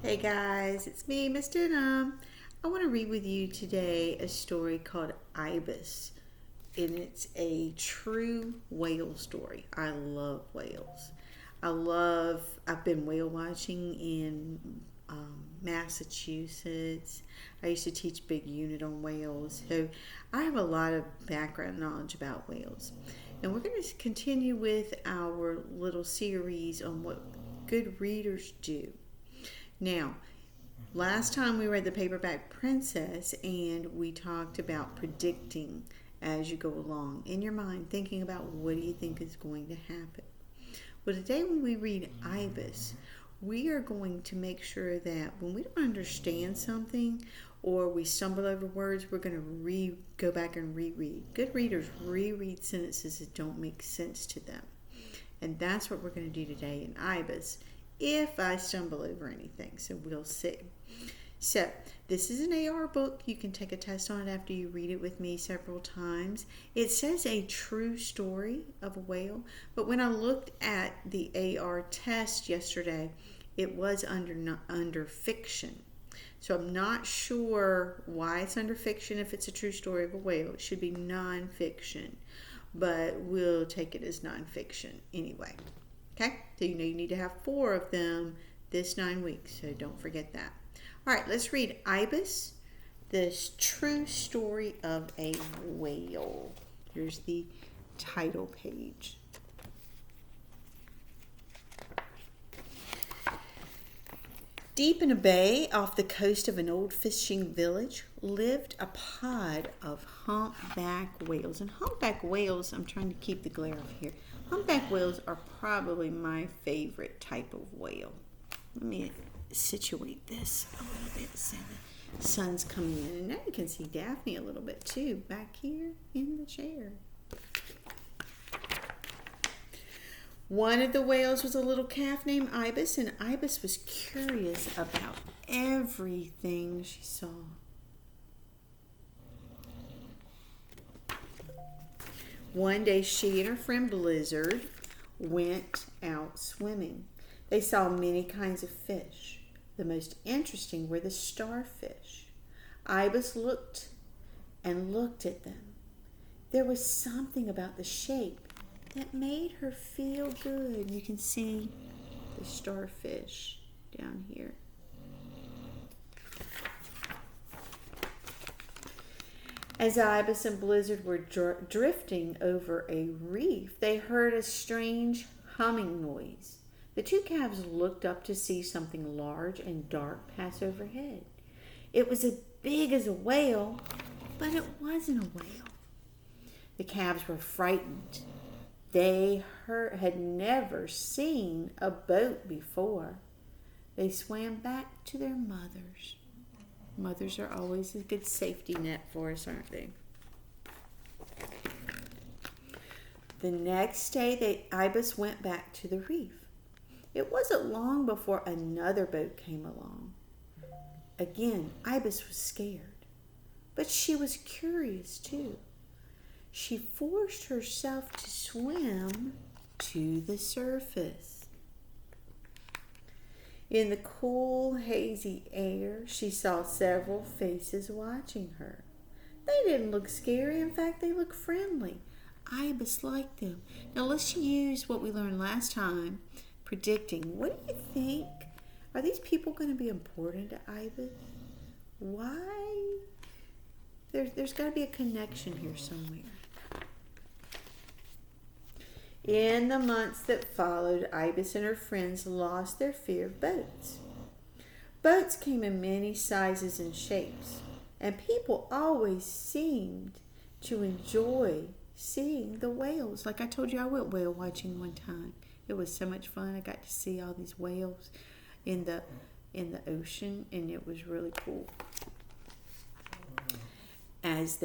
Hey guys, it's me, Miss Denham. I want to read with you today a story called Ibis, and it's a true whale story. I love whales. I've been whale watching in Massachusetts. I used to teach big unit on whales, so I have a lot of background knowledge about whales. And we're going to continue with our little series on what good readers do. Now, last time we read The Paperback Princess and we talked about predicting as you go along in your mind, thinking about what do you think is going to happen. Well, today when we read Ibis, we are going to make sure that when we don't understand something or we stumble over words, we're going to go back and reread. Good readers reread sentences that don't make sense to them. And that's what we're going to do today in Ibis if I stumble over anything. So we'll see. So this is an AR book. You can take a test on it after you read it with me several times. It says a true story of a whale, but when I looked at the AR test yesterday, it was under fiction. So I'm not sure why it's under fiction if it's a true story of a whale. It should be nonfiction, but we'll take it as nonfiction anyway. Okay, so you know you need to have 4 of them this 9 weeks, so don't forget that. All right, let's read Ibis, the true story of a whale. Here's the title page. Deep in a bay off the coast of an old fishing village lived a pod of humpback whales. And humpback whales, I'm trying to keep the glare off here. Humpback whales are probably my favorite type of whale. Let me situate this a little bit so the sun's coming in. And now you can see Daphne a little bit too, back here in the chair. One of the whales was a little calf named Ibis, and Ibis was curious about everything she saw. One day she and her friend Blizzard went out swimming. They saw many kinds of fish. The most interesting were the starfish. Ibis looked and looked at them. There was something about the shape that made her feel good. You can see the starfish down here. As Ibis and Blizzard were drifting over a reef, they heard a strange humming noise. The 2 calves looked up to see something large and dark pass overhead. It was as big as a whale, but it wasn't a whale. The calves were frightened. They had never seen a boat before. They swam back to their mothers. Mothers are always a good safety net for us, aren't they? The next day, Ibis went back to the reef. It wasn't long before another boat came along. Again, Ibis was scared, but she was curious too. She forced herself to swim to the surface. In the cool, hazy air, she saw several faces watching her. They didn't look scary. In fact, they looked friendly. Ibis liked them. Now let's use what we learned last time, predicting. What do you think? Are these people going to be important to Ibis? Why? There's got to be a connection here somewhere. In the months that followed, Ibis and her friends lost their fear of boats. Boats came in many sizes and shapes, and people always seemed to enjoy seeing the whales. Like I told you, I went whale watching one time. It was so much fun. I got to see all these whales in the ocean, and it was really cool. As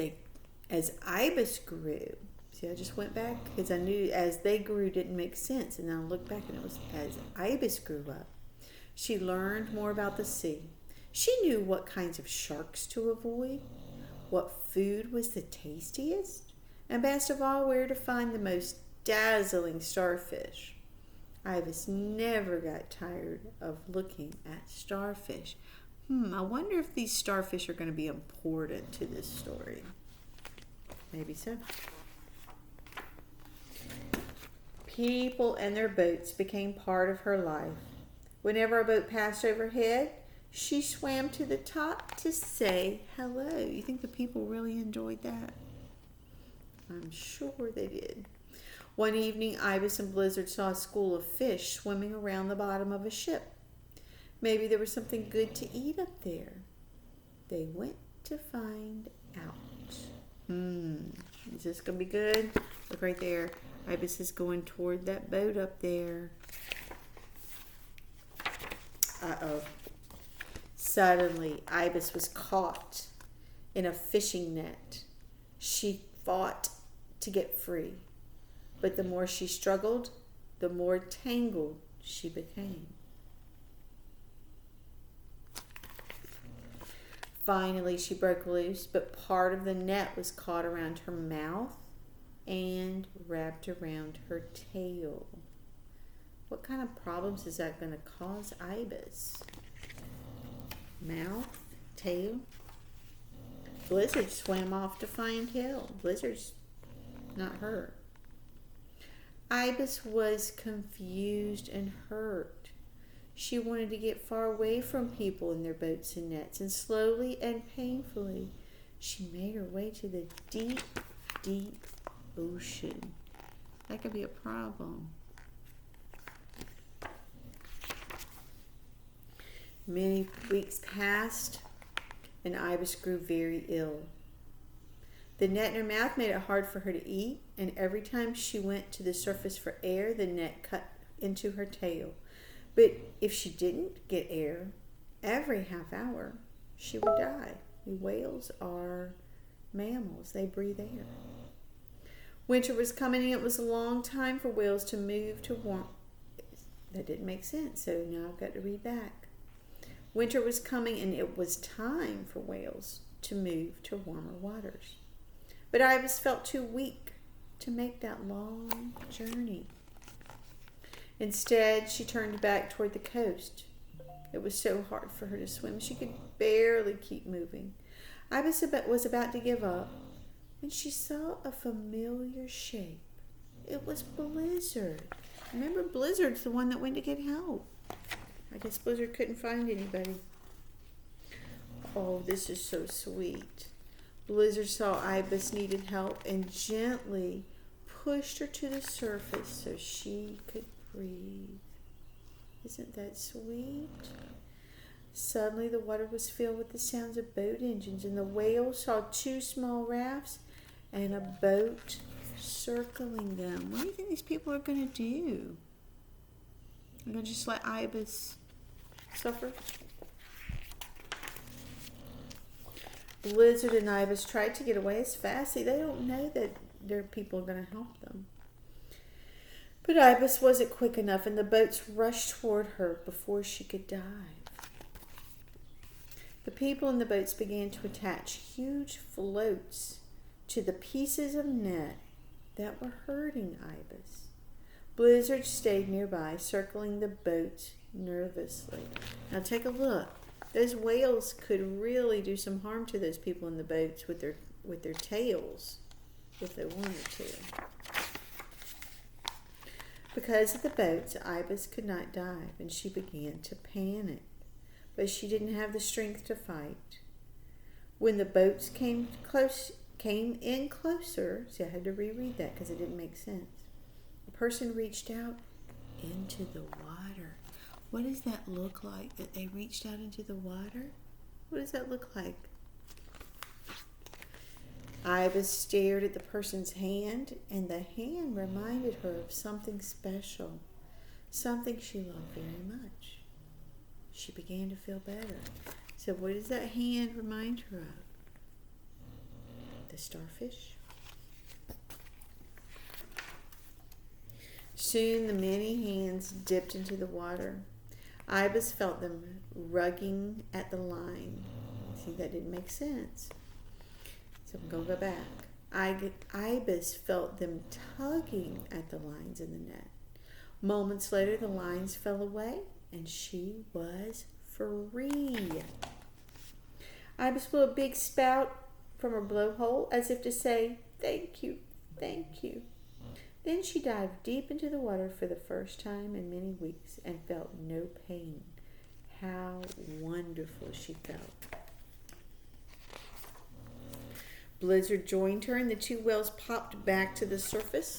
Ibis grew, see, I just went back because I knew as they grew didn't make sense, and then I looked back and it was as Ibis grew up, she learned more about the sea. She knew what kinds of sharks to avoid, what food was the tastiest, and best of all, where to find the most dazzling starfish. Ibis never got tired of looking at starfish. I wonder if these starfish are going to be important to this story. Maybe so. People and their boats became part of her life. Whenever a boat passed overhead, she swam to the top to say hello. You think the people really enjoyed that? I'm sure they did. One evening, Ibis and Blizzard saw a school of fish swimming around the bottom of a ship. Maybe there was something good to eat up there. They went to find out. Is this going to be good? Look right there. Ibis is going toward that boat up there. Uh-oh. Suddenly, Ibis was caught in a fishing net. She fought to get free. But the more she struggled, the more tangled she became. Finally, she broke loose, but part of the net was caught around her mouth and wrapped around her tail. What kind of problems is that going to cause Ibis? Mouth, tail. Blizzard swam off to find help. Blizzard's not hurt. Ibis was confused and hurt. She wanted to get far away from people in their boats and nets, and slowly and painfully, she made her way to the deep, deep ocean. That could be a problem. Many weeks passed, and Ibis grew very ill. The net in her mouth made it hard for her to eat, and every time she went to the surface for air, the net cut into her tail. But if she didn't get air every half hour, she would die. The whales are mammals. They breathe air. Winter was coming, and it was a long time for whales to move to warm. That didn't make sense, so now I've got to read back. Winter was coming, and it was time for whales to move to warmer waters. But Ibis felt too weak to make that long journey. Instead, she turned back toward the coast. It was so hard for her to swim. She could barely keep moving. Ibis was about to give up when she saw a familiar shape. It was Blizzard. Remember, Blizzard's the one that went to get help. I guess Blizzard couldn't find anybody. Oh, this is so sweet. Blizzard saw Ibis needed help and gently pushed her to the surface so she could breathe. Isn't that sweet? Suddenly the water was filled with the sounds of boat engines, and the whales saw two small rafts and a boat circling them. What do you think these people are going to do? They're going to just let Ibis suffer? Blizzard and Ibis tried to get away as fast. See, they don't know that their people are going to help them. But Ibis wasn't quick enough, and the boats rushed toward her before she could dive. The people in the boats began to attach huge floats to the pieces of net that were hurting Ibis. Blizzard stayed nearby, circling the boats nervously. Now take a look. Those whales could really do some harm to those people in the boats with their tails if they wanted to. Because of the boats, Ibis could not dive, and she began to panic. But she didn't have the strength to fight. When the boats came in closer, see, I had to reread that because it didn't make sense. A person reached out into the water. What does that look like, that they reached out into the water? What does that look like? Ibis stared at the person's hand, and the hand reminded her of something special, something she loved very much. She began to feel better. So what does that hand remind her of? The starfish. Soon the many hands dipped into the water. Ibis felt them rugging at the line. See, that didn't make sense. So I'm going to go back. Ibis felt them tugging at the lines in the net. Moments later, the lines fell away, and she was free. Ibis blew a big spout from her blowhole as if to say, "Thank you, thank you." Then she dived deep into the water for the first time in many weeks and felt no pain. How wonderful she felt. Blizzard joined her, and the two whales popped back to the surface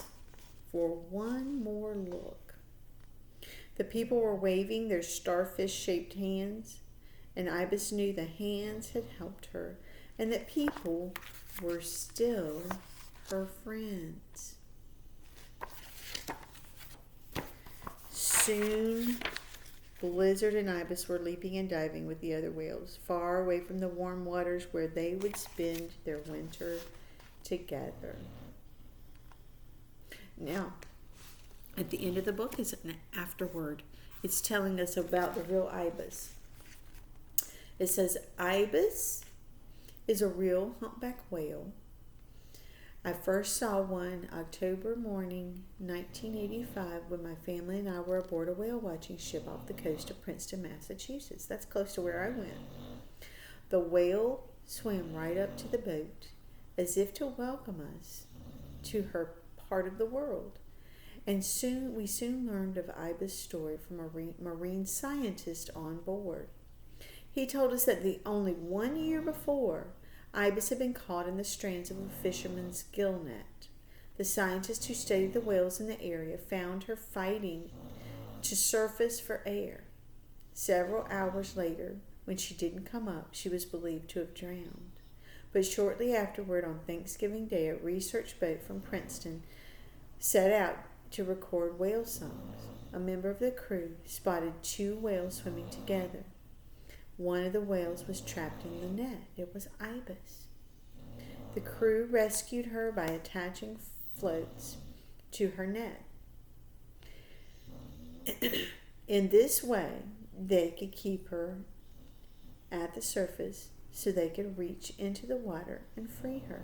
for one more look. The people were waving their starfish-shaped hands, and Ibis knew the hands had helped her and that people were still her friends. Soon, Blizzard and Ibis were leaping and diving with the other whales, far away from the warm waters where they would spend their winter together. Now, at the end of the book is an afterword. It's telling us about the real Ibis. It says, Ibis is a real humpback whale. I first saw one October morning, 1985, when my family and I were aboard a whale watching ship off the coast of Princeton, Massachusetts. That's close to where I went. The whale swam right up to the boat as if to welcome us to her part of the world. And we soon learned of Ibis' story from a marine scientist on board. He told us that only 1 year before, Ibis had been caught in the strands of a fisherman's gill net. The scientist who studied the whales in the area found her fighting to surface for air. Several hours later, when she didn't come up, she was believed to have drowned. But shortly afterward, on Thanksgiving Day, a research boat from Princeton set out to record whale songs. A member of the crew spotted 2 whales swimming together. One of the whales was trapped in the net. It was Ibis. The crew rescued her by attaching floats to her net. In this way, they could keep her at the surface so they could reach into the water and free her.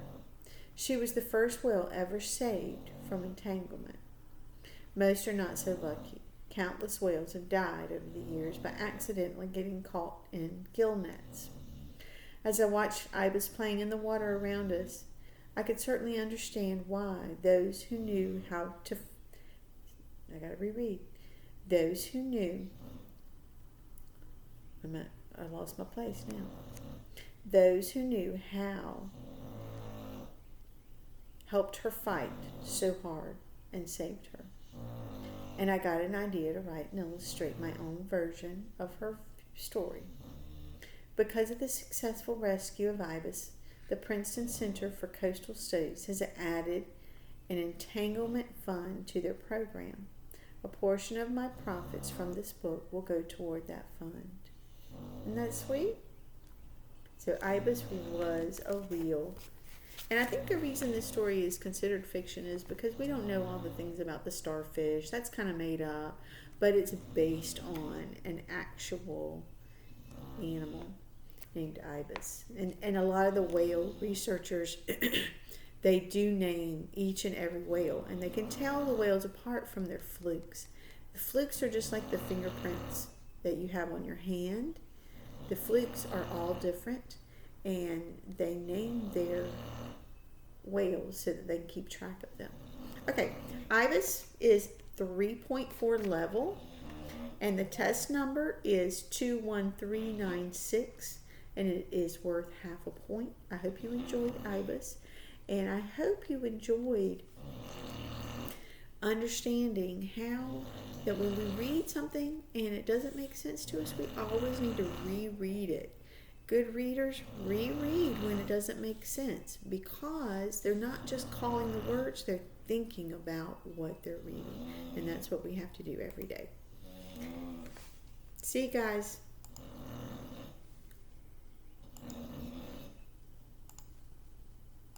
She was the first whale ever saved from entanglement. Most are not so lucky. Countless whales have died over the years by accidentally getting caught in gill nets. As I watched Ibis playing in the water around us, I could certainly understand why those who knew how to... Those who knew... I lost my place now. Those who knew how helped her fight so hard and saved her. And I got an idea to write and illustrate my own version of her story. Because of the successful rescue of Ibis, the Princeton Center for Coastal Studies has added an entanglement fund to their program. A portion of my profits from this book will go toward that fund. Isn't that sweet? So Ibis was a real. And I think the reason this story is considered fiction is because we don't know all the things about the starfish. That's kind of made up. But it's based on an actual animal named Ibis. And a lot of the whale researchers, they do name each and every whale. And they can tell the whales apart from their flukes. The flukes are just like the fingerprints that you have on your hand. The flukes are all different. And they name their whales so that they can keep track of them. Okay, Ibis is 3.4 level, and the test number is 21396, and it is worth half a point. I hope you enjoyed Ibis, and I hope you enjoyed understanding how that when we read something and it doesn't make sense to us, we always need to reread it. Good readers reread when it doesn't make sense because they're not just calling the words, they're thinking about what they're reading. And that's what we have to do every day. See you guys.